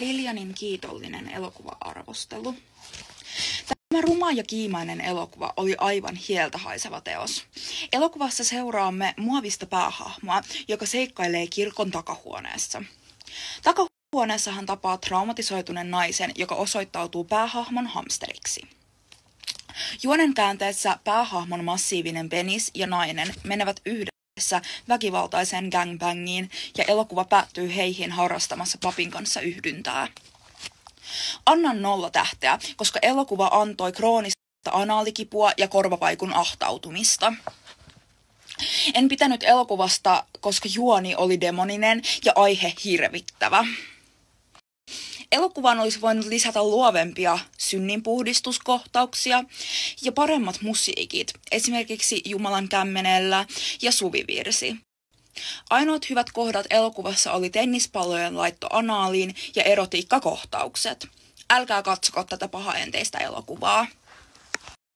Lilianin kiitollinen elokuva-arvostelu. Tämä ruma ja kiimainen elokuva oli aivan hieltä haiseva teos. Elokuvassa seuraamme muovista päähahmoa, joka seikkailee kirkon takahuoneessa. Takahuoneessa hän tapaa traumatisoituneen naisen, joka osoittautuu päähahmon hamsteriksi. Juonen käänteessä päähahmon massiivinen penis ja nainen menevät yhdessä väkivaltaiseen gangbangiin ja elokuva päättyy heihin harrastamassa papin kanssa yhdyntää. Annan 0 tähteä, koska elokuva antoi kroonista anaalikipua ja korvapaikun ahtautumista. En pitänyt elokuvasta, koska juoni oli demoninen ja aihe hirvittävä. Elokuvaan olisi voinut lisätä luovempia synninpuhdistuskohtauksia ja paremmat musiikit, esimerkiksi Jumalan kämmenellä ja suvivirsi. Ainoat hyvät kohdat elokuvassa oli tennispallojen laitto anaaliin ja erotiikkakohtaukset. Älkää katsoko tätä pahaenteistä elokuvaa.